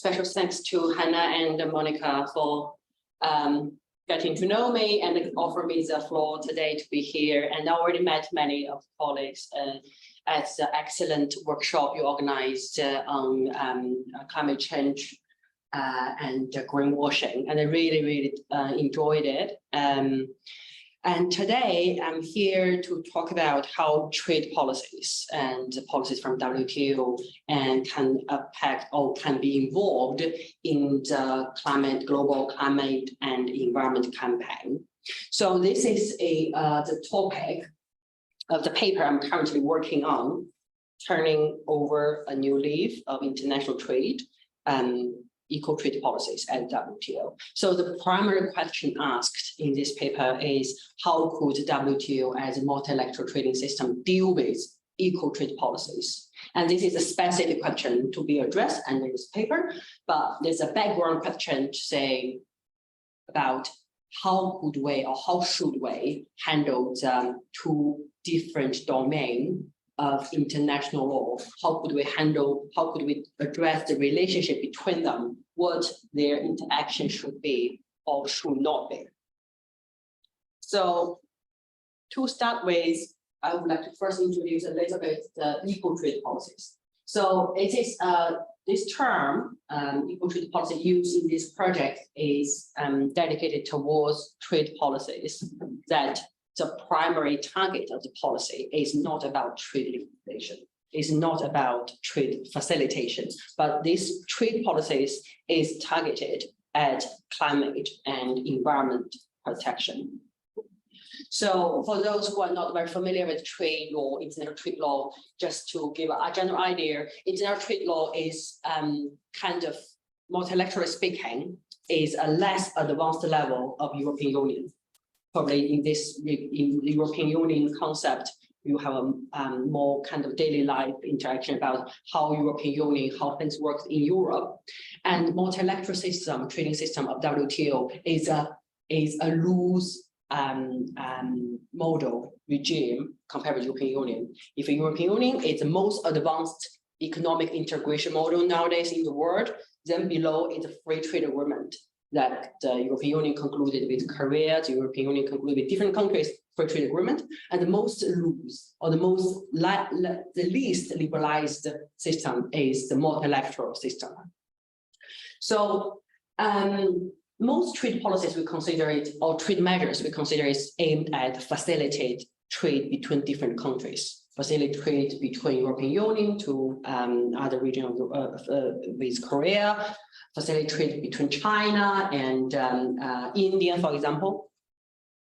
special thanks to Hannah and Monica for getting to know me and offer me the floor today to be here. And I already met many of the colleagues at the excellent workshop you organized on climate change and greenwashing, and I really enjoyed it. And today I'm here to talk about how trade policies and policies from WTO and can impact or can be involved in the global climate and environment campaign. So this is the topic of the paper I'm currently working on, turning over a new leaf of international trade and equal trade policies at WTO. So the primary question asked in this paper is, how could WTO as a multilateral trading system deal with equal trade policies? And this is a specific question to be addressed under this paper, but there's a background question to say about how could we or how should we handle the two different domains of international law? How could we address the relationship between them, what their interaction should be or should not be? So to start with, I would like to first introduce a little bit the equal trade policies. So it is this term, equal trade policy used in this project is dedicated towards trade policies that the primary target of the policy is not about trade liberalization, is not about trade facilitation, but these trade policies is targeted at climate and environment protection. So for those who are not very familiar with trade law, international trade law, just to give a general idea, international trade law is kind of, multilaterally speaking, is a less advanced level of European Union. Probably in the European Union concept, you have a more kind of daily life interaction about how European Union, how things work in Europe. And multilateral system, trading system of WTO is a loose model regime compared with European Union. If the European Union is the most advanced economic integration model nowadays in the world, then below is a free trade agreement that the European Union concluded with Korea, the European Union concluded with different countries free trade agreement, and the most loose or the least liberalized system is the multilateral system. So most trade policies we consider it, or trade measures we consider is aimed at facilitate trade between different countries, facilitate trade between European Union to other regions with Korea, facilitate trade between China and India, for example.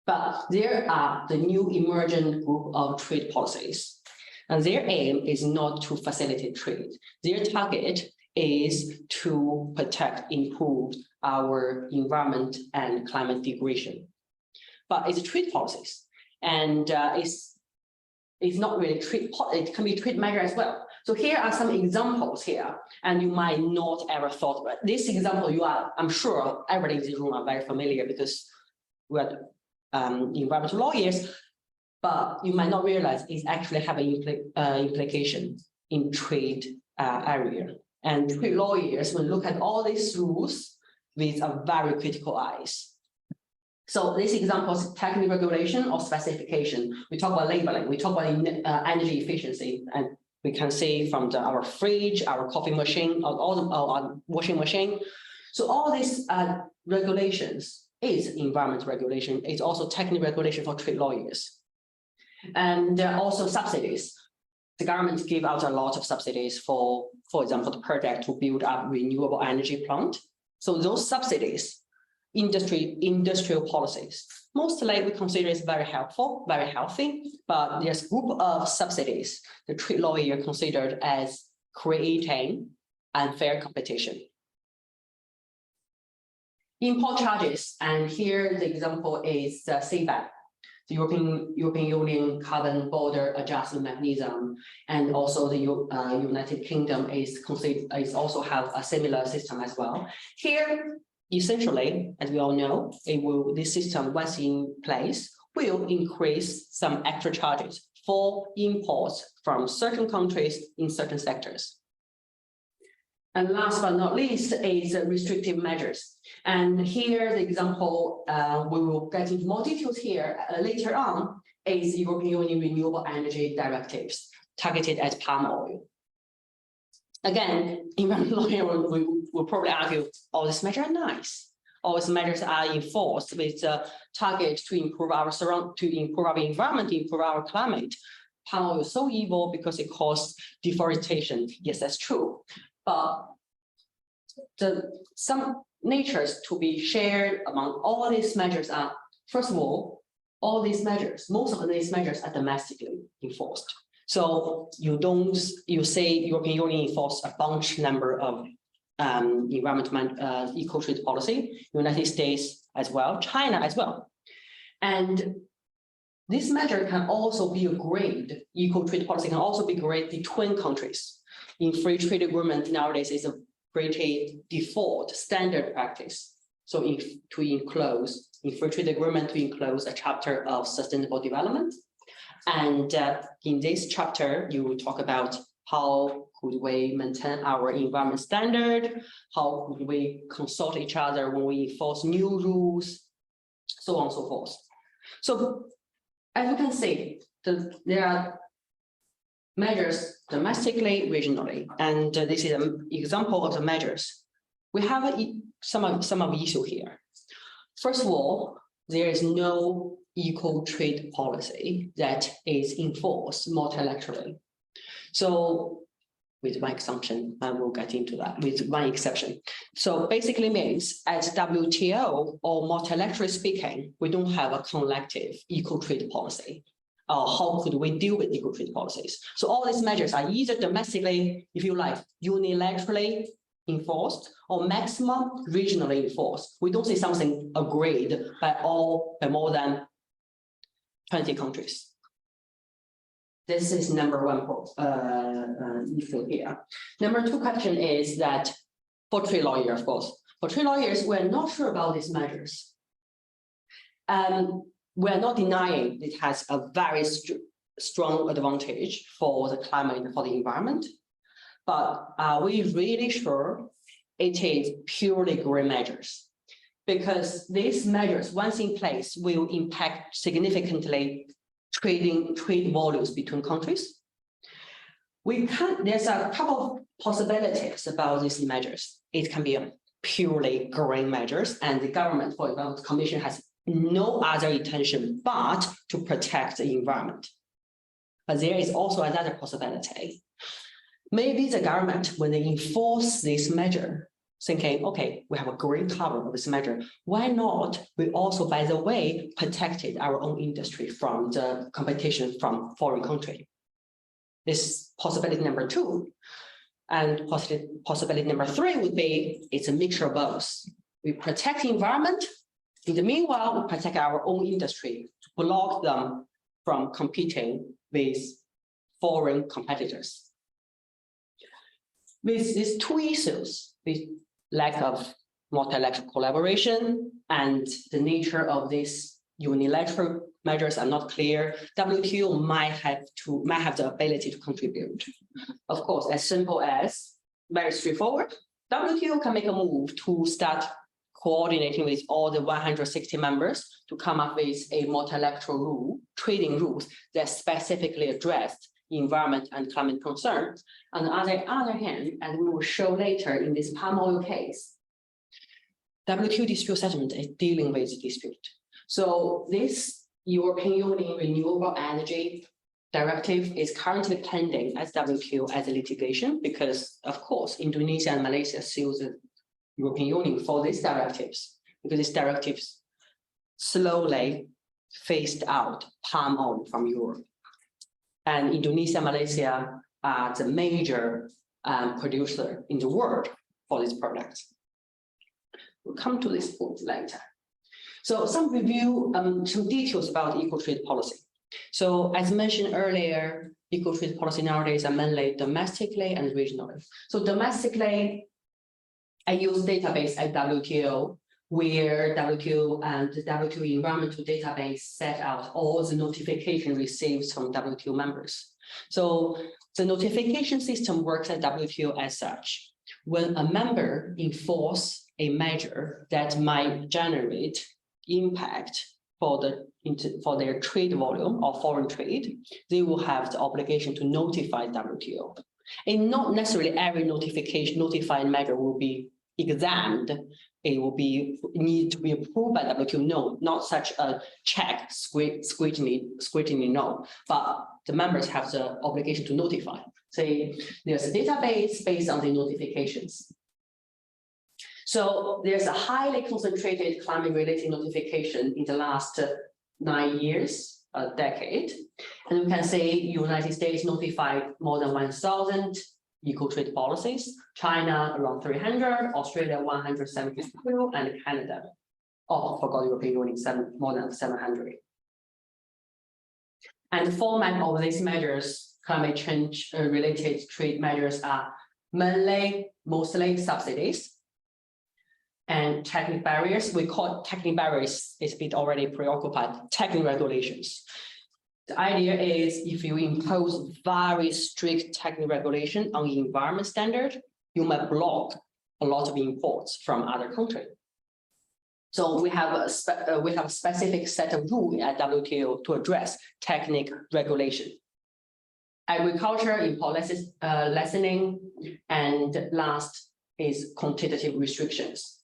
But there are the new emergent group of trade policies, and their aim is not to facilitate trade. Their target is to protect, improve our environment and climate degradation. But it's trade policies, and it's not really trade. It can be trade measure as well. So here are some examples here, and you might not ever thought about this example. I'm sure everybody in this room are very familiar because we are environmental lawyers, but you might not realize it's actually having implication in trade area. And trade lawyers will look at all these rules with a very critical eyes. So this example is technical regulation or specification. We talk about labeling, we talk about energy efficiency, and we can see from our fridge, our coffee machine, our washing machine. So all these regulations is environmental regulation. It's also technical regulation for trade lawyers. And also subsidies. The government give out a lot of subsidies for example, the project to build up renewable energy plant. So those subsidies, industrial policies, mostly we consider is very helpful, very healthy, but there's a group of subsidies the trade lawyer considered as creating unfair competition. Import charges, and here the example is CBAM, the European Union Carbon Border Adjustment Mechanism, and also the United Kingdom is also have a similar system as well. Here, essentially, as we all know, this system, once in place, will increase some extra charges for imports from certain countries in certain sectors. And last but not least is restrictive measures. And here the example, we will get into more details here later on, is European Union Renewable Energy Directives targeted at palm oil. Again, environmental lawyer will probably argue, all these measures are nice. All these measures are enforced with a target to improve our environment, improve our climate. Palm oil is so evil because it causes deforestation. Yes, that's true. But some natures to be shared among all these measures are, first of all these measures, most of these measures are domestically enforced. So you say European Union enforce a bunch number of environmental eco-trade policy, United States as well, China as well. And this measure can also be agreed, eco-trade policy can also be agreed between countries. In free trade agreement nowadays is a pretty default standard practice. So in free trade agreement to enclose a chapter of sustainable development. And in this chapter, you will talk about how could we maintain our environment standard, how could we consult each other when we enforce new rules, so on and so forth. So as you can see, there are measures domestically, regionally, and this is an example of the measures. We have some of the issue here. First of all, there is no eco-trade policy that is enforced multilaterally. So with one exception, I will get into that with one exception. So basically means at WTO or multilaterally speaking, we don't have a collective eco-trade policy. How could we deal with eco-trade policies? So all these measures are either domestically, if you like, unilaterally enforced or maximum regionally enforced. We don't see something agreed by more than 20 countries. This is number one issue here. Number two question is that for trade lawyer, of course, for trade lawyers, we're not sure about these measures. We're not denying it has a very strong advantage for the climate and for the environment, but are we really sure it is purely green measures? Because these measures, once in place, will impact significantly trade volumes between countries. There's a couple of possibilities about these measures. It can be a purely green measures, and the government, for example, the Commission has no other intention but to protect the environment. But there is also another possibility. Maybe the government, when they enforce this measure, thinking, okay, we have a green cover of this measure. Why not? We also, by the way, protected our own industry from the competition from foreign country. This is possibility number two. And possibility number three would be, it's a mixture of both. We protect the environment. In the meanwhile, we protect our own industry to block them from competing with foreign competitors. With these two issues, with lack of multilateral collaboration and the nature of these unilateral measures are not clear, WTO might have the ability to contribute. Of course, as simple as, very straightforward, WTO can make a move to start coordinating with all the 160 members to come up with a multilateral rule, trading rules that specifically address environment and climate concerns. On the other hand, as we will show later in this palm oil case, WTO dispute settlement is dealing with the dispute. So this European Union Renewable Energy Directive is currently pending as WTO as a litigation because, of course, Indonesia and Malaysia sued the European Union for these directives because these directives slowly phased out palm oil from Europe. And Indonesia, Malaysia are the major producer in the world for these products. We'll come to this point later. So some review, some details about eco-trade policy. So as mentioned earlier, eco-trade policy nowadays are mainly domestically and regionally. So domestically, I use database at WTO, where WTO and the WTO environmental database set out all the notification received from WTO members. So the notification system works at WTO as such. when a member enforce a measure that might generate impact for their trade volume or foreign trade, they will have the obligation to notify WTO. And not necessarily every notified measure will be examined. It will need to be approved by WTO. No, not such a check, scrutiny, no. But the members have the obligation to notify. Say there's a database based on the notifications. So there's a highly concentrated climate-related notification in the last 9 years, a decade. And we can say United States notified more than 1,000 equal trade policies, China around 300, Australia 172, and Canada, oh, forgot European Union, more than 700. And the format of these measures, climate change related trade measures, are mostly subsidies and technical barriers. We call technical barriers, it's been already preoccupied, technical regulations. The idea is if you impose very strict technical regulation on the environment standard, you might block a lot of imports from other countries. So we have a specific set of rules at WTO to address technical regulation. Agriculture, import lessening, and last is quantitative restrictions.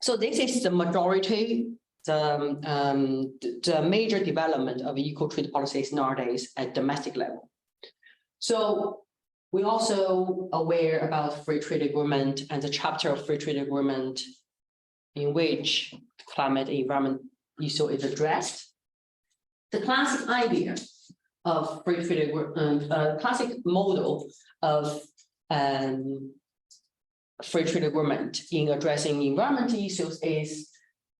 So this is the majority, the major development of equal trade policies nowadays at domestic level. So we're also aware about free trade agreement and the chapter of free trade agreement in which climate and environment issue is addressed. The classic idea of free trade agreement, classic model of free trade agreement in addressing environmental issues is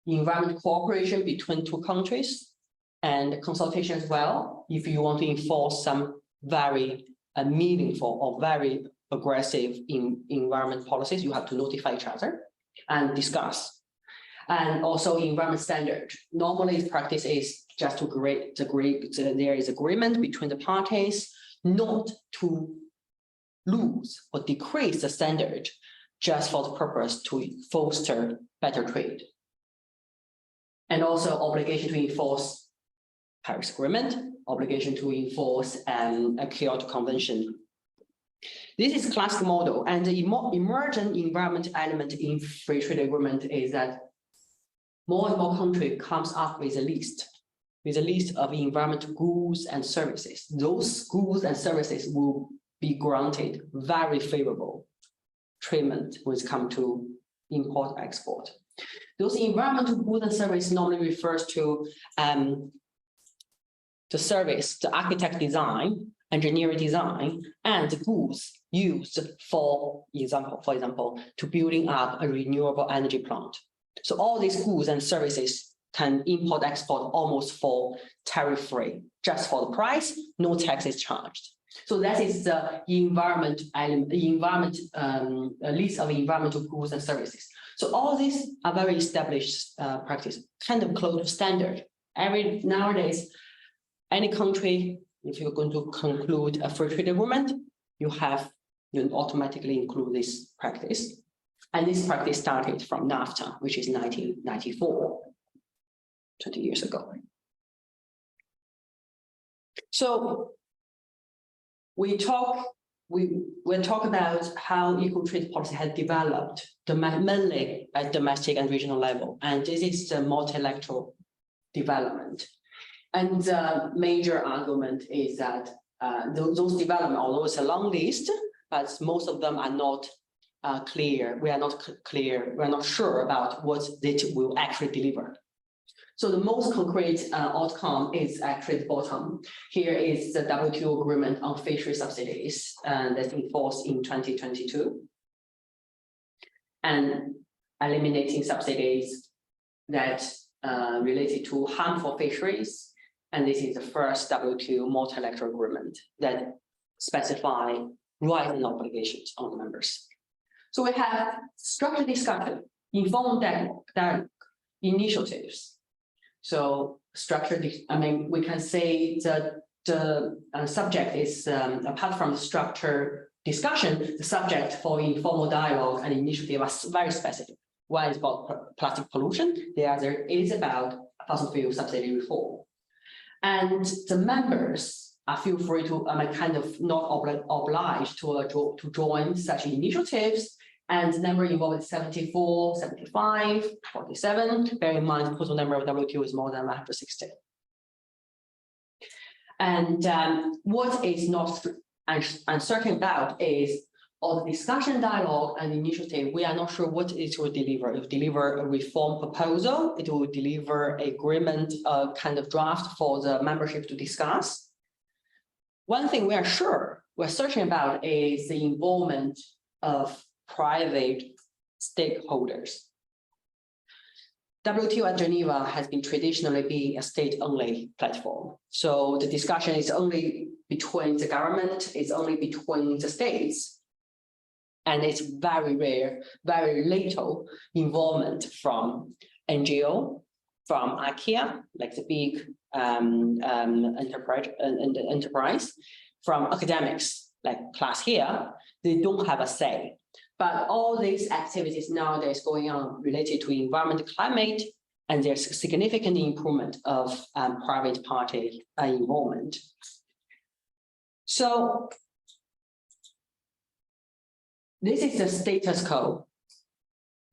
environment cooperation between two countries and consultation as well. If you want to enforce some very meaningful or very aggressive environment policies, you have to notify each other and discuss. And also environment standard. Normally practice is just to there is agreement between the parties not to lose or decrease the standard just for the purpose to foster better trade. And also obligation to enforce Paris Agreement, obligation to enforce a Kyoto Convention. This is classic model, and the emergent environment element in free trade agreement is that more and more country comes up with a list of environmental goods and services. Those goods and services will be granted very favorable treatment when it comes to import export. Those environmental goods and services normally refers to the service, the architect design, engineering design, and the goods used for example, to building up a renewable energy plant. So all these goods and services can import export almost for tariff-free, just for the price, no tax is charged. So that is the environment element, list of environmental goods and services. So all these are very established practice, kind of close to standard. Nowadays, any country, if you're going to conclude a free trade agreement, you automatically include this practice. And this practice started from NAFTA, which is 1994, 20 years ago. So we'll talk about how equal trade policy has developed mainly at domestic and regional level. And this is the multilateral development. And the major argument is that those development, although it's a long list, but most of them are not clear. We are not clear. We're not sure about what it will actually deliver. So the most concrete outcome is actually the bottom. Here is the WTO agreement on fishery subsidies that's enforced in 2022. And eliminating subsidies that related to harmful fisheries. And this is the first WTO multilateral agreement that specify rights and obligations on the members. So we have structured discussion, informed dialogue, initiatives. So structured, we can say that the subject is, apart from the structure discussion, the subject for informal dialogue and initiative are very specific. One is about plastic pollution, the other is about fossil fuel subsidy reform. And the members are feel free to kind of not obliged to join such initiatives. And the number involved is 74, 75, 47. Bear in mind, the total number of WTO is more than 160. And what is not uncertain about is all the discussion, dialogue, and initiative. We are not sure what it will deliver. It will deliver a reform proposal. It will deliver agreement, kind of draft for the membership to discuss. One thing we're certain about is the involvement of private stakeholders. WTO at Geneva has been traditionally a state-only platform. So the discussion is only between the government, it's only between the states. And it's very rare, very little involvement from NGO, from IKEA, like the big enterprise, from academics, like class here, they don't have a say. But all these activities nowadays going on related to environment, climate, and there's a significant improvement of private party involvement. So this is the status quo.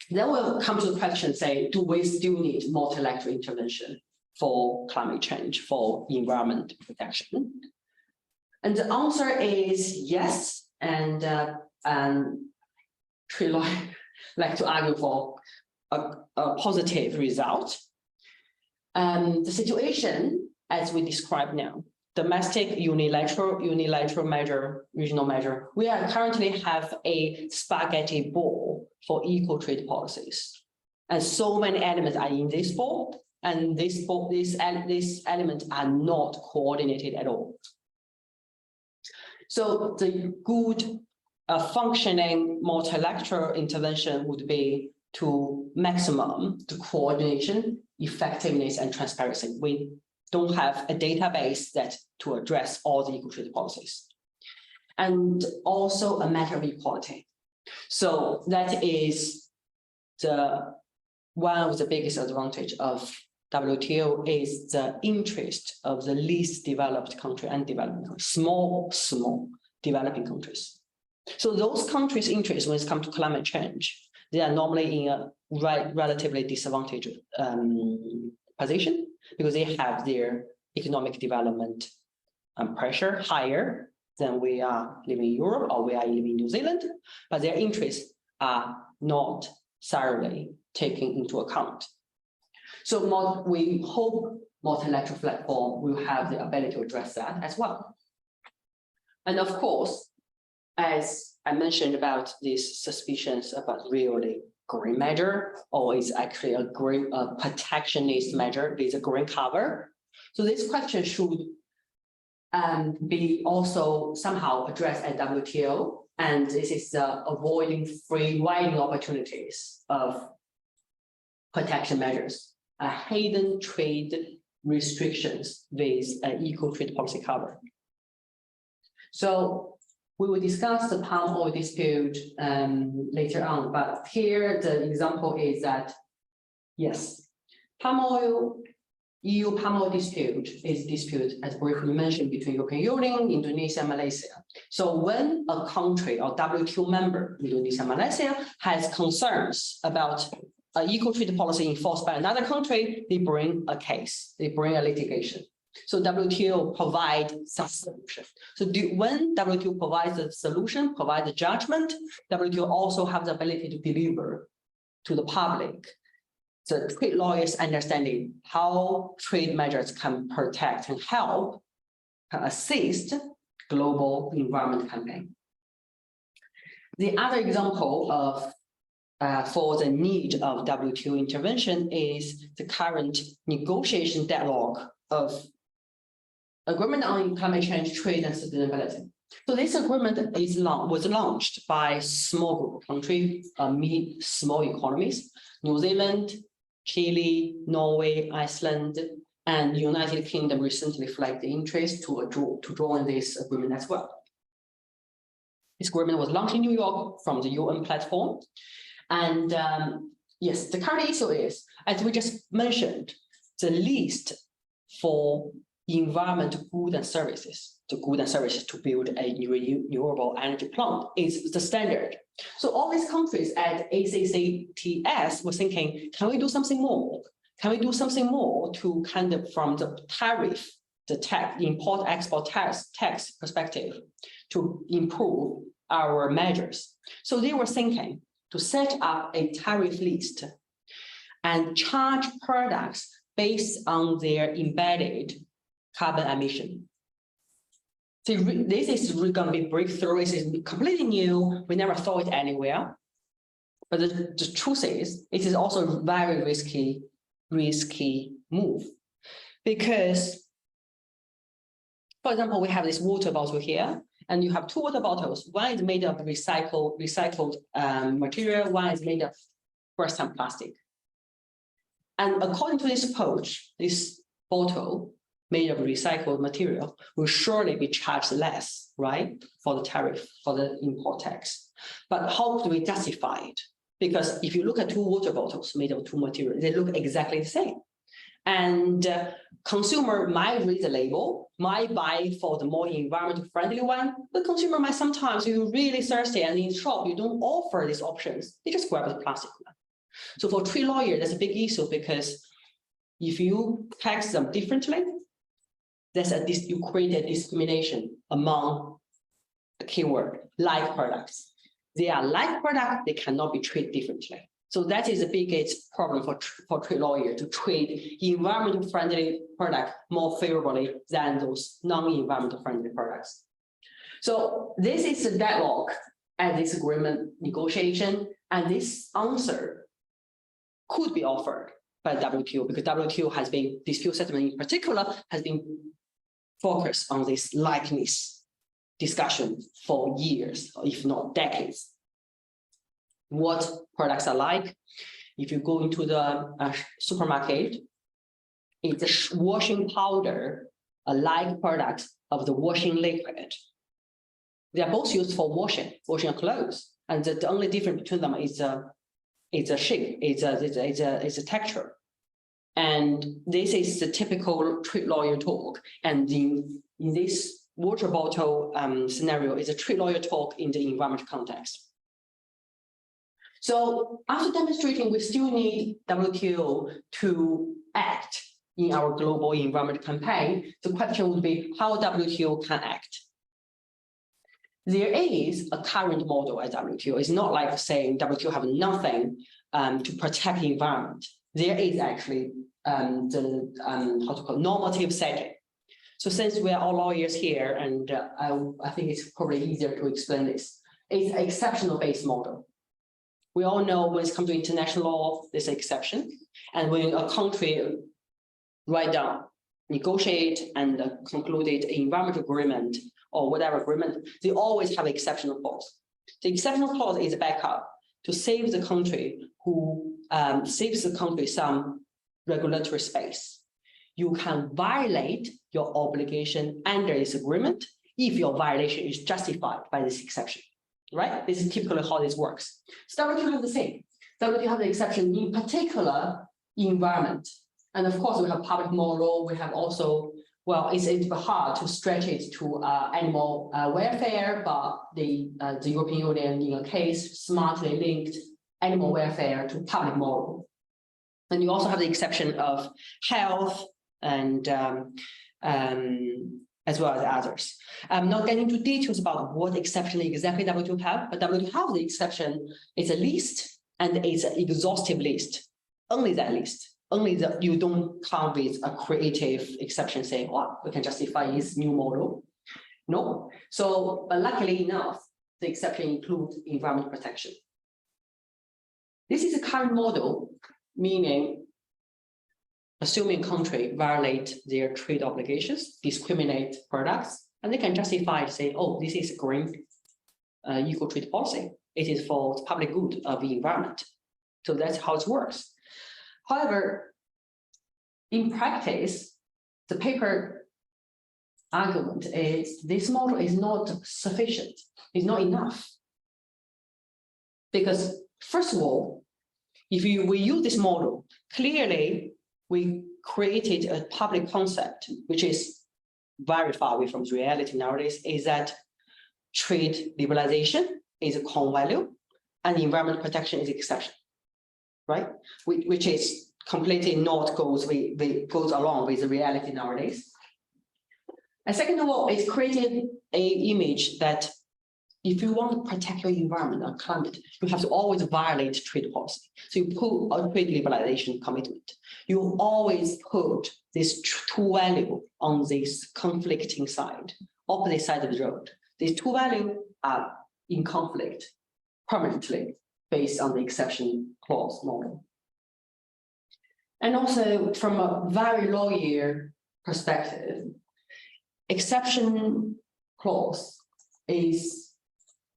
Then we'll come to the question, say, do we still need multilateral intervention for climate change, for environment protection? And the answer is yes, and like to argue for a positive result. The situation, as we describe now, domestic unilateral measure, regional measure, we are currently have a spaghetti ball for equal trade policies. And so many elements are in this ball, and these elements are not coordinated at all. So the good functioning multilateral intervention would be to maximum the coordination, effectiveness, and transparency. We don't have a database that to address all the equal trade policies. And also a matter of equality. So that is one of the biggest advantage of WTO is the interest of the least developed country and developing countries, small developing countries. So those countries' interests when it comes to climate change, they are normally in a relatively disadvantaged position because they have their economic development pressure higher than we are living in Europe or we are living in New Zealand, but their interests are not thoroughly taken into account. So we hope multilateral platform will have the ability to address that as well. And of course, as I mentioned about these suspicions about really green measure, or is actually a green protectionist measure with a green cover. So this question should be also somehow addressed at WTO, and this is avoiding free riding opportunities of protection measures, hidden trade restrictions with an equal trade policy cover. So we will discuss the palm oil dispute later on, but here the example is that, yes, EU palm oil dispute is a dispute, as briefly mentioned, between European Union, Indonesia, and Malaysia. So when a country or WTO member, Indonesia, Malaysia, has concerns about an equal trade policy enforced by another country, they bring a case, they bring a litigation. So WTO provides some solution. So when WTO provides a solution, provides a judgment, WTO also has the ability to deliver to the public the trade lawyers understanding how trade measures can protect and help assist global environment campaign. The other example of for the need of WTO intervention is the current negotiation deadlock of agreement on climate change, trade, and sustainability. So this agreement was launched by a small group of countries, small economies, New Zealand, Chile, Norway, Iceland, and United Kingdom recently flagged the interest to join this agreement as well. This agreement was launched in New York from the UN platform. And yes, the current issue is, as we just mentioned, the list for environmental goods and services, the goods and services to build a renewable energy plant is the standard. So all these countries at ACCTS were thinking, can we do something more? Can we do something more to kind of from the tariff, the tax, import-export tax perspective to improve our measures? So they were thinking to set up a tariff list and charge products based on their embedded carbon emission. So this is going to be breakthrough. This is completely new. We never saw it anywhere. But the truth is, it is also a very risky move. Because, for example, we have this water bottle here, and you have two water bottles. One is made of recycled material, one is made of first-time plastic. And according to this approach, this bottle made of recycled material will surely be charged less, right, for the tariff, for the import tax. But how do we justify it? Because if you look at two water bottles made of two materials, they look exactly the same. And consumer might read the label, might buy for the more environmental friendly one, but consumer might sometimes, you're really thirsty and in shop, you don't offer these options. They just grab the plastic one. So for trade lawyer, that's a big issue because if you tax them differently, you create a discrimination among a keyword, like products. They are like products, they cannot be treated differently. So that is the biggest problem for trade lawyer to treat environmental friendly products more favorably than those non-environmental friendly products. So this is the deadlock at this agreement negotiation, and this answer could be offered by WTO because WTO has been, dispute settlement in particular, has been focused on this likeness discussion for years, if not decades. What products are like? If you go into the supermarket, it's a washing powder, a like product of the washing liquid. They are both used for washing clothes, and the only difference between them is a shape, it's a texture. And this is the typical trade lawyer talk. And in this water bottle scenario, is a trade lawyer talk in the environment context. So after demonstrating, we still need WTO to act in our global environment campaign. The question would be how WTO can act. There is a current model at WTO. It's not like saying WTO have nothing to protect the environment. There is actually normative setting. So since we are all lawyers here, and I think it's probably easier to explain this, it's an exceptional based model. We all know when it comes to international law, there's an exception. And when a country write down, negotiate and concluded an environmental agreement or whatever agreement, they always have an exceptional clause. The exceptional clause is a backup to save the country saves the country some regulatory space. You can violate your obligation under this agreement if your violation is justified by this exception. Right? This is typically how this works. So WTO have the same. WTO have the exception in particular environment. And of course, we have public moral. We have also, well, it's hard to stretch it to animal welfare, but the European Union, in a case, smartly linked animal welfare to public moral. And you also have the exception of health and as well as others. I'm not getting into details about what exception exactly WTO have, but WTO have the exception. It's a list and it's an exhaustive list. Only that list. Only that you don't come with a creative exception saying, well, we can justify this new model. No. So, but luckily enough, the exception includes environment protection. This is a current model, meaning assuming country violate their trade obligations, discriminate products, and they can justify to say, oh, this is green equal trade policy. It is for the public good of the environment. So that's how it works. However, in practice, the paper argument is this model is not sufficient, it's not enough. Because first of all, if we use this model, clearly we created a public concept, which is very far away from reality nowadays, is that trade liberalization is a core value and environment protection is exception, right? Which is completely not goes along with the reality nowadays. And second of all, it's created an image that if you want to protect your environment and climate, you have to always violate trade policy. So you put a trade liberalization commitment. You always put this two value on this conflicting side, opposite side of the road. These two values are in conflict permanently based on the exception clause model. And also from a very lawyer perspective, exception clause is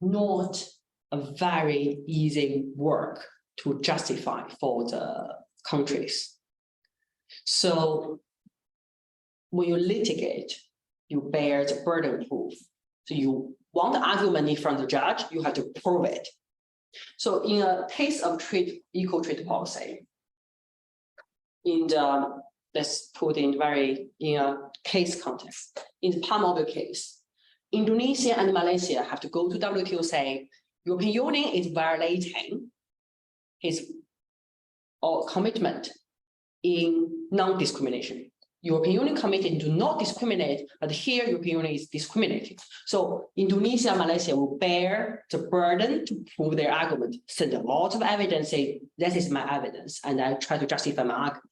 not a very easy work to justify for the countries. So when you litigate, you bear the burden of proof. So you want the argument in front of the judge, you have to prove it. So in a case of equal trade policy, let's put in a case context. In the palm oil case, Indonesia and Malaysia have to go to WTO say, European Union is violating its commitment in non-discrimination. European Union committed to not discriminate, but here European Union is discriminating. So Indonesia and Malaysia will bear the burden to prove their argument, send a lot of evidence, say, this is my evidence, and I try to justify my argument.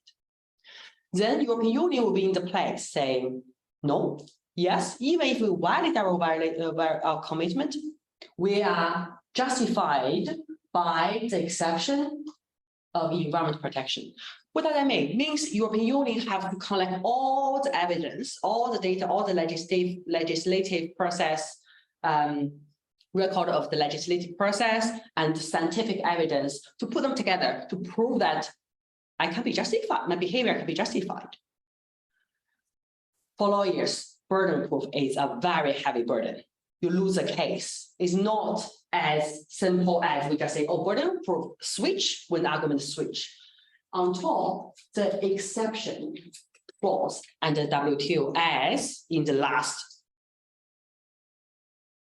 Then European Union will be in the place saying, no, yes, even if we violate our commitment, we are justified by the exception of environment protection. What does that mean? It means European Union have to collect all the evidence, all the data, all the legislative process, record of the legislative process and scientific evidence to put them together to prove that I can be justified, my behavior can be justified. For lawyers, burden proof is a very heavy burden. You lose a case. It's not as simple as we just say, oh, burden proof switch when the argument switch. On top, the exception clause and the WTO, as in the last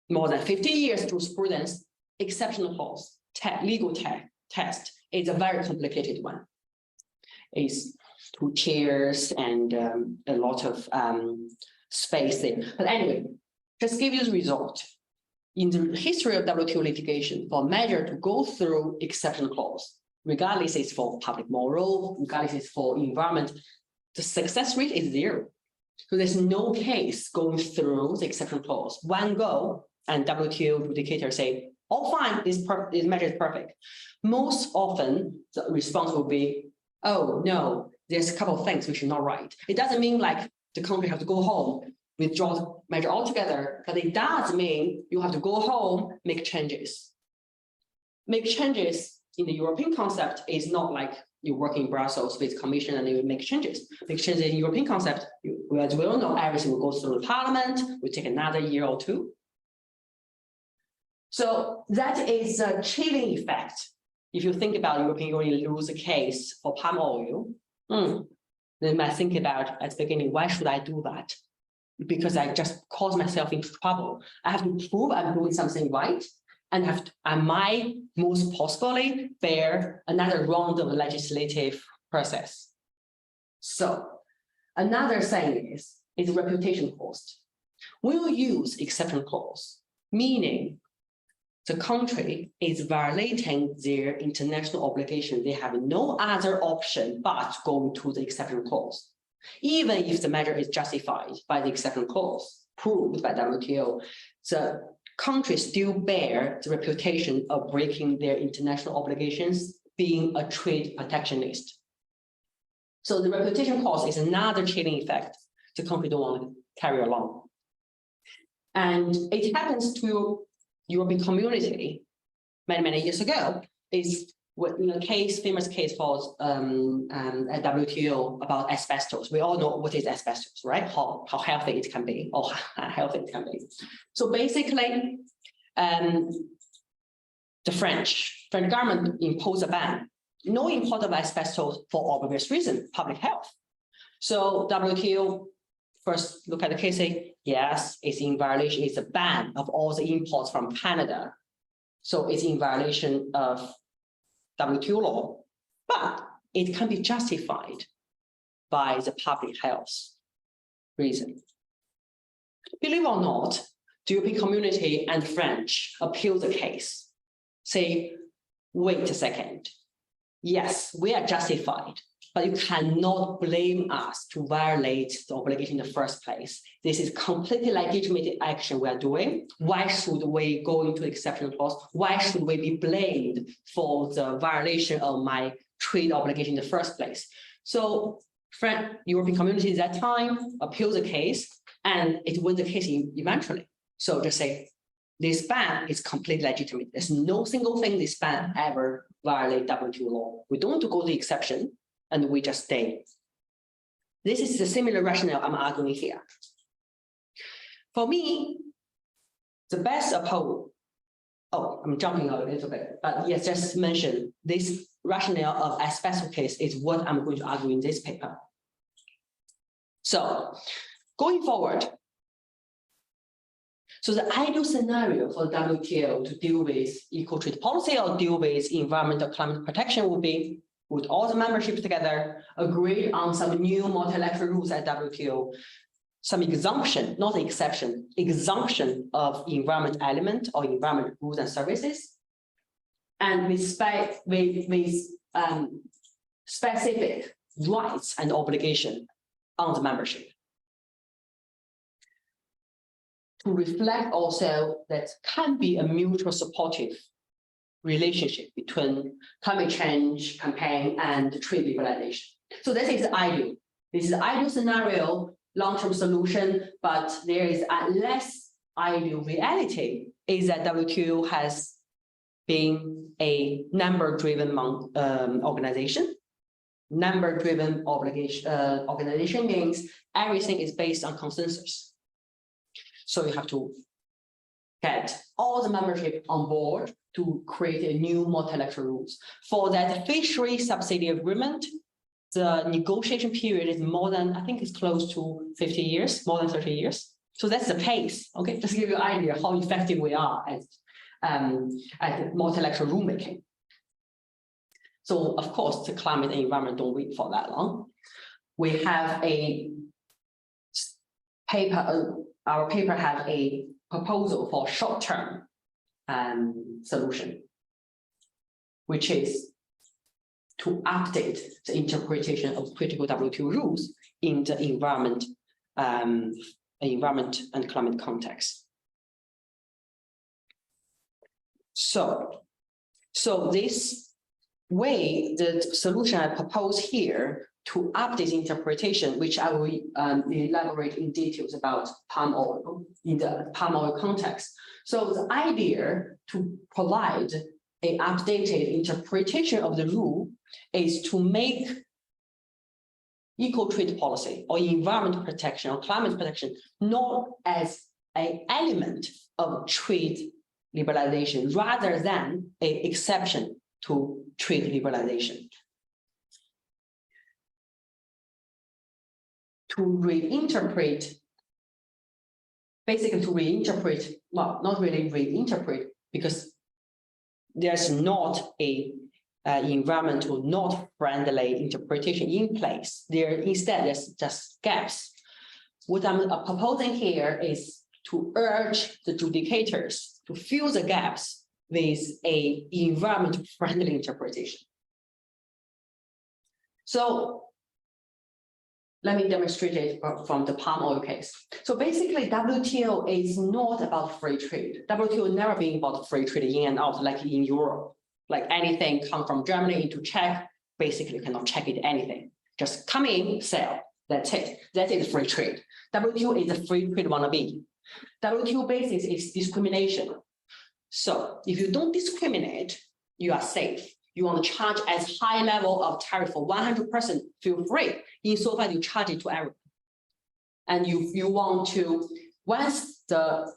more than 50 years jurisprudence, exceptional clause, legal test is a very complicated one. It's two chairs and a lot of space there. But anyway, just give you the result. In the history of WTO litigation, for a measure to go through exception clause, regardless it's for public moral, regardless it's for environment, the success rate is 0. So there's no case going through the exception clause. One go, and WTO adjudicator say, oh, fine, this measure is perfect. Most often, the response will be, oh, no, there's a couple of things which are not right. It doesn't mean like the country have to go home, withdraw the measure altogether, but it does mean you have to go home, make changes. Make changes in the European concept is not like you work in Brussels with commission and you make changes. Make changes in European concept, as we all know, everything will go through the parliament, will take another year or two. So that is a chilling effect. If you think about European Union lose a case for palm oil, then you might think about at the beginning, why should I do that? Because I just cause myself into trouble. I have to prove I'm doing something right, and I might most possibly bear another round of legislative process. So another thing is reputation cost. We will use exception clause, meaning the country is violating their international obligation. They have no other option but going to the exception clause. Even if the measure is justified by the exception clause, proved by WTO, the country still bear the reputation of breaking their international obligations, being a trade protectionist. So the reputation cost is another chilling effect the country don't want to carry along. And it happens to European community many years ago, is in a famous case called at WTO about asbestos. We all know what is asbestos, right? How healthy it can be, or how healthy it can be. So basically, the French government imposed a ban. No import of asbestos for obvious reason, public health. So WTO first look at the case, say, yes, it's in violation, it's a ban of all the imports from Canada. So it's in violation of WTO law, but it can be justified by the public health reason. Believe it or not, the European community and French appeal the case, say, wait a second. Yes, we are justified, but you cannot blame us to violate the obligation in the first place. This is completely legitimate action we are doing. Why should we go into exceptional clause? Why should we be blamed for the violation of my trade obligation in the first place? So European community at that time appealed the case, and it won the case eventually. So just say, this ban is completely legitimate. There's no single thing this ban ever violate WTO law. We don't go to the exception, and we just stay. This is the similar rationale I'm arguing here. For me, the best approach, I'm jumping a little bit, but yes, just mention this rationale of asbestos case is what I'm going to argue in this paper. So going forward, so the ideal scenario for the WTO to deal with equal trade policy or deal with environmental climate protection would be, with all the memberships together, agree on some new multilateral rules at WTO, some exemption, not exception, exemption of environment element or environment goods and services, and with specific rights and obligation on the membership. To reflect also that can be a mutual supportive relationship between climate change campaign and trade liberalization. So this is ideal. This is the ideal scenario, long-term solution, but there is a less ideal reality is that WTO has been a number-driven organization. Number-driven organization means everything is based on consensus. So you have to get all the membership on board to create a new multilateral rules. For that fishery subsidy agreement, the negotiation period is more than, I think it's close to 50 years, more than 30 years. So that's the pace, okay? Just to give you an idea how effective we are at multilateral rulemaking. So of course, the climate and environment don't wait for that long. We have a paper, our paper has a proposal for short-term solution, which is to update the interpretation of critical WTO rules in the environment and climate context. So this way, the solution I propose here to update interpretation, which I will elaborate in details about palm oil in the palm oil context. So the idea to provide an updated interpretation of the rule is to make equal trade policy or environment protection or climate protection not as an element of trade liberalization rather than an exception to trade liberalization. To reinterpret, basically to reinterpret, well, not really reinterpret, because there's not a environmental, not friendly interpretation in place. Instead, there's just gaps. What I'm proposing here is to urge the judicators to fill the gaps with a environmental friendly interpretation. So let me demonstrate it from the palm oil case. So basically, WTO is not about free trade. WTO never been about free trade in and out, like in Europe. Like anything come from Germany into Czech, basically you cannot check it anything. Just come in, sell, that's it. That is free trade. WTO is a free trade wannabe. WTO basis is discrimination. So if you don't discriminate, you are safe. you want to charge as high level of tariff for 100%, feel free. Insofar you charge it to everyone. And you want to, once the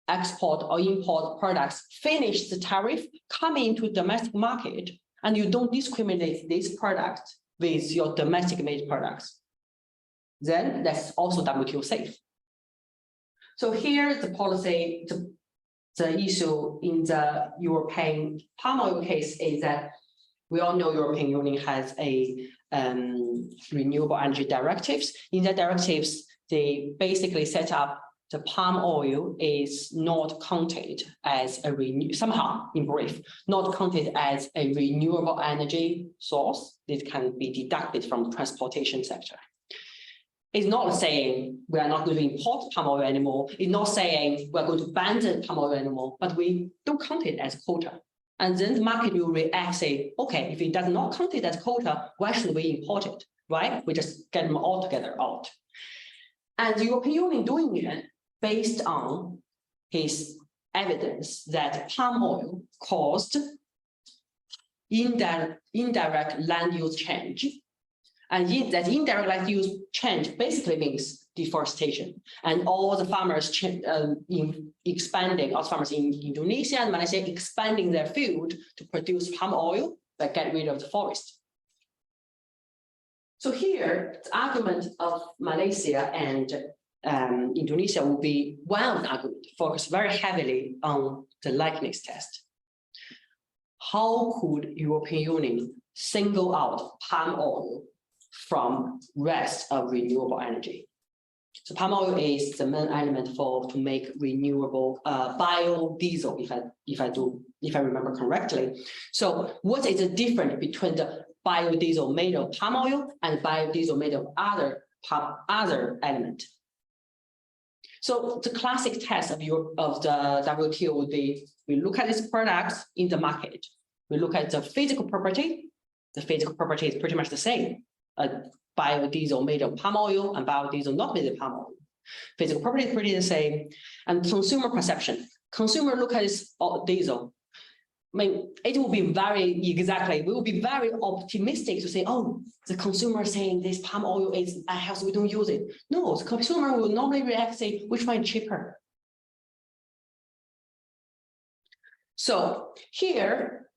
export or import products finish the tariff, come into domestic market, and you don't discriminate this product with your domestic made products, then that's also WTO safe. So here the policy, the issue in the European palm oil case is that we all know European Union has a renewable energy directives. In the directives, they basically set up the palm oil is not counted as a somehow, in brief, not counted as a renewable energy source. This can be deducted from the transportation sector. It's not saying we are not going to import palm oil anymore. It's not saying we're going to ban the palm oil anymore, but we don't count it as quota. And then the market will react, say, okay, if it does not count it as quota, why should we import it, right? We just get them all together out. And the European Union doing it based on his evidence that palm oil caused indirect land use change. And that indirect land use change basically means deforestation. And all the farmers expanding, all farmers in Indonesia and Malaysia expanding their field to produce palm oil, but get rid of the forest. So here, the argument of Malaysia and Indonesia will be one argument, focus very heavily on the likeness test. How could European Union single out palm oil from rest of renewable energy? So palm oil is the main element to make renewable biodiesel, if I remember correctly. So what is the difference between the biodiesel made of palm oil and biodiesel made of other element? So the classic test of the WTO would be, we look at these products in the market. We look at the physical property. The physical property is pretty much the same. Biodiesel made of palm oil and biodiesel not made of palm oil. Physical property is pretty the same. And consumer perception. Consumer look at this diesel. I mean, it will be we will be very optimistic to say, oh, the consumer is saying this palm oil is healthy, we don't use it. No, the consumer will normally react, say, which one is cheaper? So here,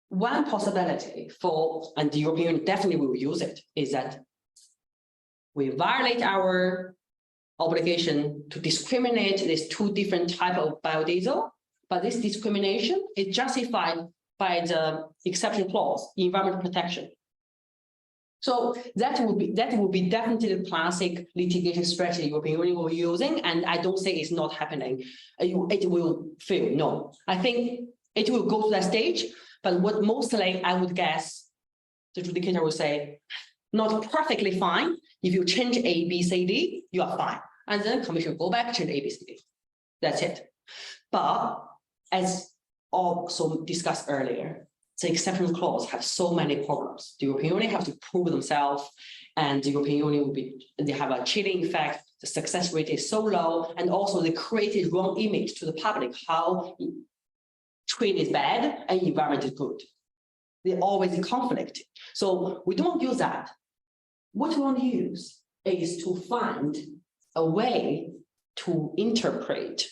one possibility and the European Union definitely will use it, is that we violate our obligation to discriminate these two different types of biodiesel. But this discrimination is justified by the exception clause, environmental protection. So that will be definitely the classic litigation strategy the European Union will be using, and I don't say it's not happening. It will fail. No, I think it will go to that stage. But what mostly I would guess the adjudicator will say, not perfectly fine. If you change A, B, C, D, you are fine, and then commission will go back change A, B, C, D. That's it. But as also discussed earlier, the exception clause have so many problems. The European Union have to prove themselves, and the European Union they have a chilling effect. The success rate is so low, and also they created wrong image to the public how trade is bad and environment is good. They're always in conflict. So we don't use that. What we want to use is to find a way to interpret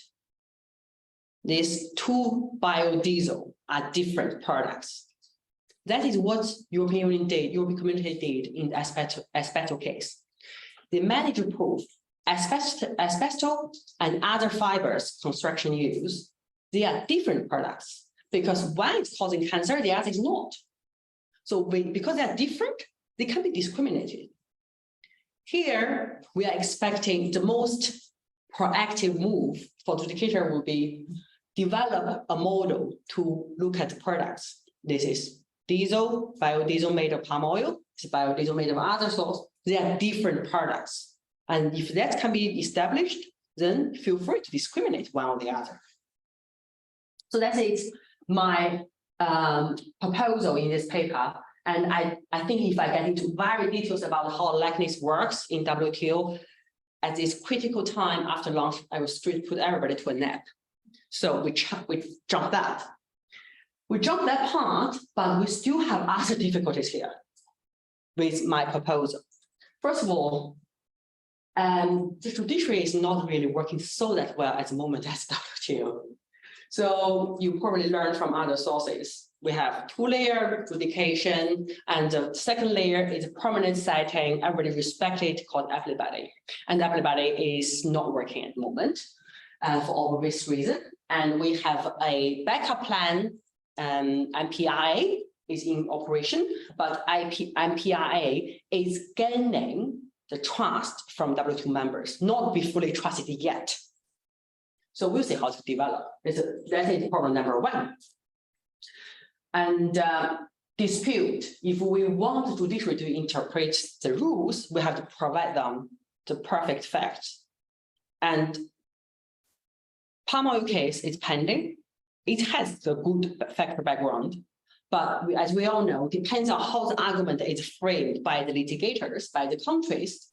these two biodiesel are different products. That is what European Community did in the asbestos case. They managed to prove asbestos and other fibers construction use, they are different products because one is causing cancer, the other is not. So because they are different, they can be discriminated. Here, we are expecting the most proactive move for the adjudicator will be develop a model to look at the products. This is diesel, biodiesel made of palm oil, it's biodiesel made of other source. They are different products. And if that can be established, then feel free to discriminate one or the other. So that is my proposal in this paper. And I think if I get into very details about how likeness works in WTO, at this critical time after lunch, I will straight put everybody to a nap. So we jump that. We jump that part, but we still have other difficulties here with my proposal. First of all, the judiciary is not really working so that well at the moment as WTO. So you probably learned from other sources. We have two-layer adjudication, and the second layer is permanent setting, everybody respected, called Appellate Body. And Appellate Body is not working at the moment for obvious reason. And we have a backup plan, MPIA is in operation, but MPIA is gaining the trust from WTO members, not be fully trusted yet. So we'll see how to develop. That is problem number one. And dispute, if we want the judiciary to interpret the rules, we have to provide them the perfect facts. And palm oil case is pending. It has the good fact background, but as we all know, depends on how the argument is framed by the litigators, by the countries.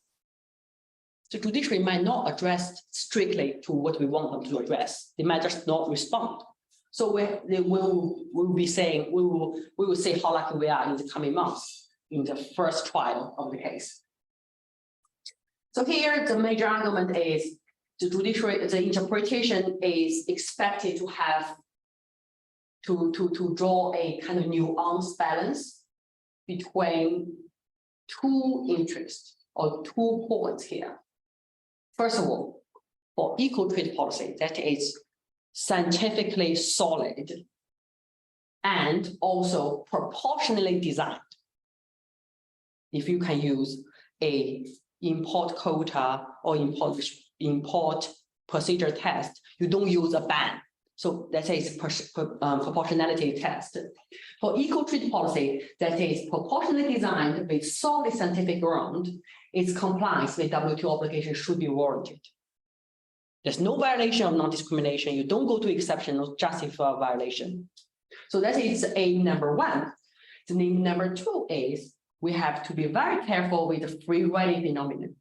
The judiciary might not address strictly to what we want them to address. They might just not respond. So we will be saying, we will say how lucky we are in the coming months in the first trial of the case. So here the major argument is the judiciary, the interpretation is expected to have to draw a kind of nuanced balance between two interests or 2 points here. First of all, for equal trade policy that is scientifically solid and also proportionally designed. If you can use a import quota or import procedure test, you don't use a ban. So that is proportionality test. For equal trade policy that is proportionally designed with solid scientific ground, its compliance with WTO obligation should be warranted. There's no violation of non-discrimination. You don't go to exception or justify a violation. So that is aim number one. The aim number two is we have to be very careful with the free riding phenomenon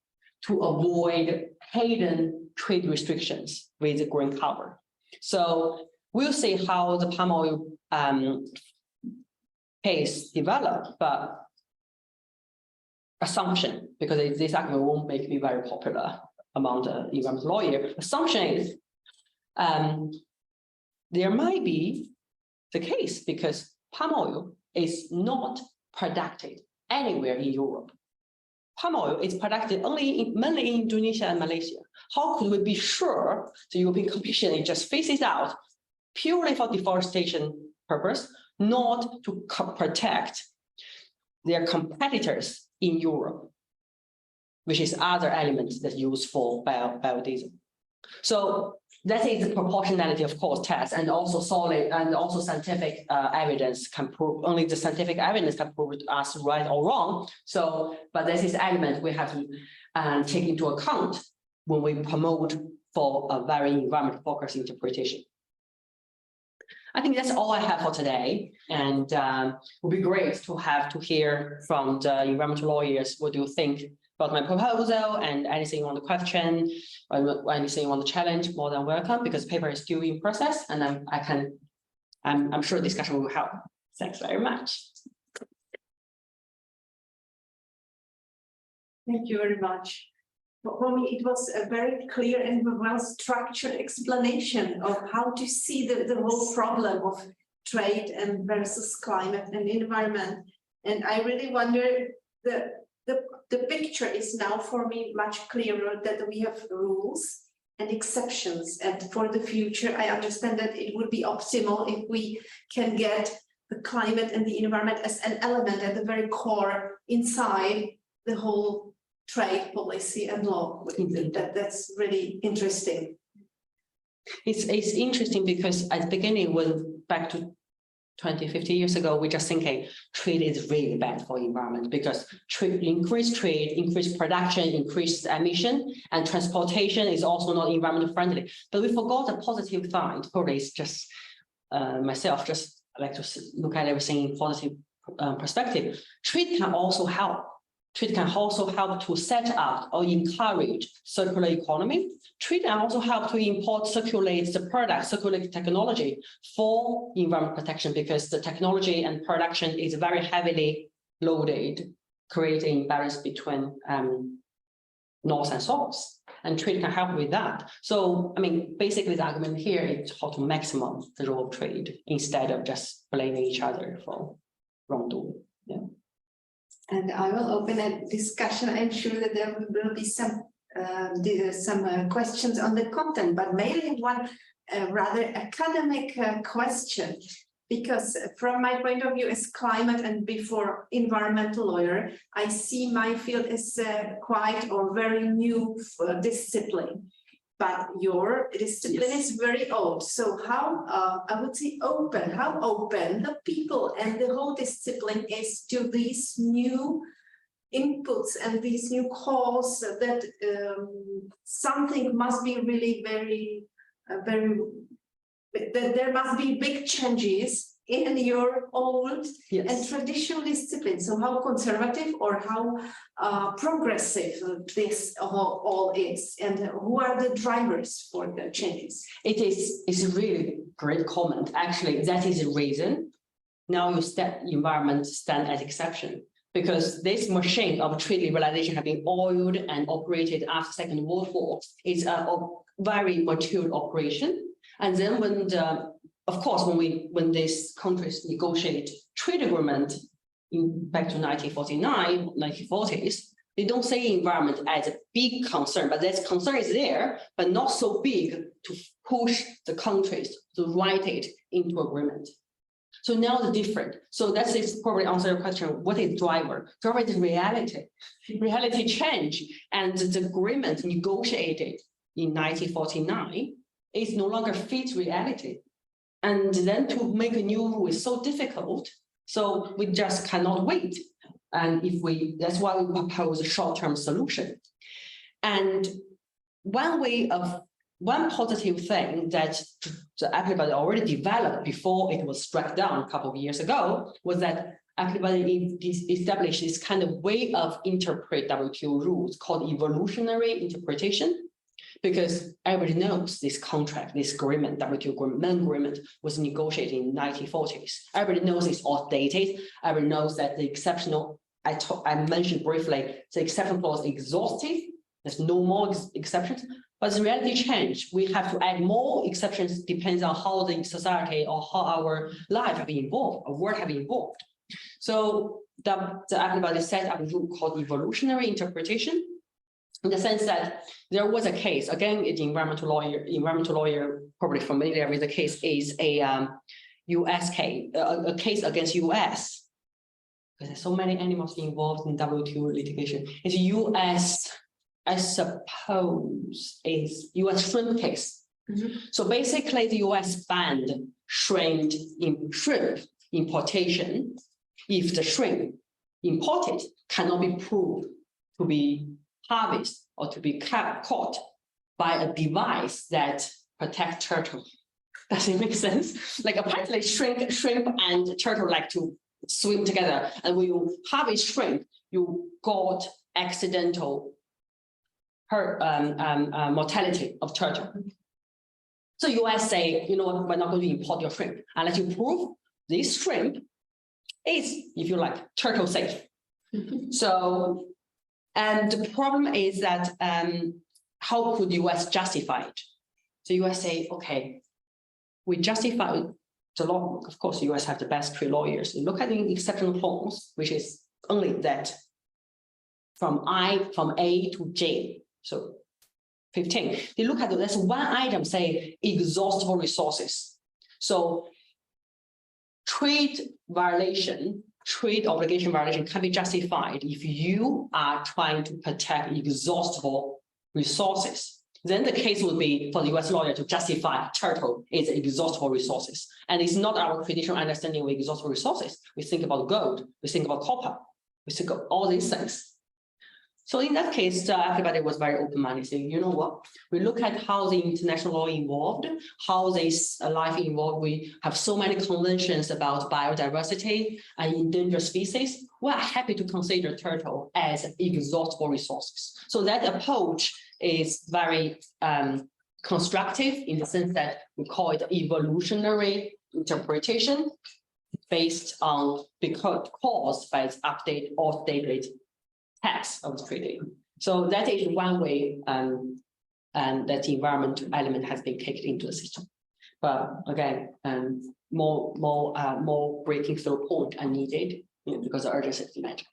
to avoid hidden trade restrictions with the green cover. So we'll see how the palm oil case develops, but assumption, because this argument won't make me very popular among the environmental lawyer. Assumption is there might be the case because palm oil is not produced anywhere in Europe. Palm oil is produced mainly in Indonesia and Malaysia. How could we be sure the European Commission just phases out purely for deforestation purpose, not to protect their competitors in Europe, which is other elements that used for biodiesel. So that is the proportionality, of course, test, and also solid and also scientific evidence can prove, only the scientific evidence can prove us right or wrong. So, but this is element we have to take into account when we promote for a very environment focused interpretation. I think that's all I have for today, and it would be great to hear from the environmental lawyers. What do you think about my proposal, and anything on the question or anything on the challenge? More than welcome, because the paper is still in process, and I'm sure discussion will help. Thanks very much. Thank you very much. For me, it was a very clear and well-structured explanation of how to see the whole problem of trade and versus climate and environment. And I really wonder, the picture is now for me much clearer, that we have rules and exceptions. And for the future, I understand that it would be optimal if we can get the climate and the environment as an element at the very core inside the whole trade policy and law. That's really interesting. It's interesting because at the beginning, when back to 20, 50 years ago, we just thinking trade is really bad for environment because increased trade, increased production, increased emission, and transportation is also not environment friendly. But we forgot the positive side. Probably it's just myself, just like to look at everything in positive perspective. Trade can also help Trade can also help to set up or encourage circular economy. Trade can also help to import, circulate the product, circulate technology for environment protection, because the technology and production is very heavily loaded, creating imbalance between north and south. And trade can help with that. So, I mean, basically the argument here is how to maximum the role of trade instead of just blaming each other for wrongdoing. Yeah. And I will open a discussion. I'm sure that there will be some questions on the content, but mainly one rather academic question, because from my point of view as climate and before environmental lawyer, I see my field as quite or very new discipline. But your discipline is very old. So how, I would say how open the people and the whole discipline is to these new inputs and these new calls that something must be really that there must be big changes in your old and traditional discipline. So how conservative or how progressive this all is, and who are the drivers for the changes? It's a really great comment. Actually, that is the reason now environment stand as exception, because this machine of trade liberalization have been oiled and operated after Second World War. It's a very mature operation. And then of course, when these countries negotiate trade agreement back to 1949, 1940s, they don't say environment as a big concern, but that concern is there, but not so big to push the countries to write it into agreement. So now the different. So that's probably answer your question. What is driver? Driver is reality. Reality change, and the agreement negotiated in 1949 is no longer fit reality. And then to make a new rule is so difficult. So we just cannot wait. And that's why we propose a short-term solution. And one positive thing that the Appellate Body already developed before it was struck down a couple of years ago was that Appellate Body established this kind of way of interpret WTO rules called evolutionary interpretation. Because everybody knows this contract, this agreement, WTO agreement was negotiated in the 1940s. Everybody knows it's outdated. Everybody knows that the exceptional, I mentioned briefly, the exception clause is exhaustive. There's no more exceptions. But the reality changed. We have to add more exceptions, depends on how the society or how our life have been involved, or work have been involved. So the Appellate Body set up a rule called evolutionary interpretation, in the sense that there was a case, again, the environmental lawyer probably familiar with the case, is a US case, a case against US, because there's so many animals involved in WTO litigation. It's US, I suppose, is US shrimp case. So basically the US banned shrimp importation if the shrimp imported cannot be proved to be harvested or to be caught by a device that protects turtle. Does it make sense? Like apparently shrimp and turtle like to swim together, and when you harvest shrimp, you got accidental mortality of turtle. So US say, you know what, we're not going to import your shrimp unless you prove this shrimp is, if you like, turtle safe. So, and the problem is that how could US justify it? So US say, okay, we justify the law. Of course, US have the best trade lawyers. You look at the exceptional clause, which is only that from A to J. So 15. They look at that's one item, say exhaustible resources. So trade obligation violation can be justified if you are trying to protect exhaustible resources. Then the case would be for the US lawyer to justify turtle is exhaustible resources. And it's not our traditional understanding of exhaustible resources. We think about gold, we think about copper, we think of all these things. So in that case, everybody was very open-minded, saying, you know what, we look at how the international law evolved, how this life evolved. We have so many conventions about biodiversity and endangered species. We are happy to consider turtle as exhaustible resources. So that approach is very constructive in the sense that we call it evolutionary interpretation based on because caused by its update or stated text of the treaty. So that is one way that the environmental element has been kicked into the system. But again, more breaking through point are needed because of urgency of the matter.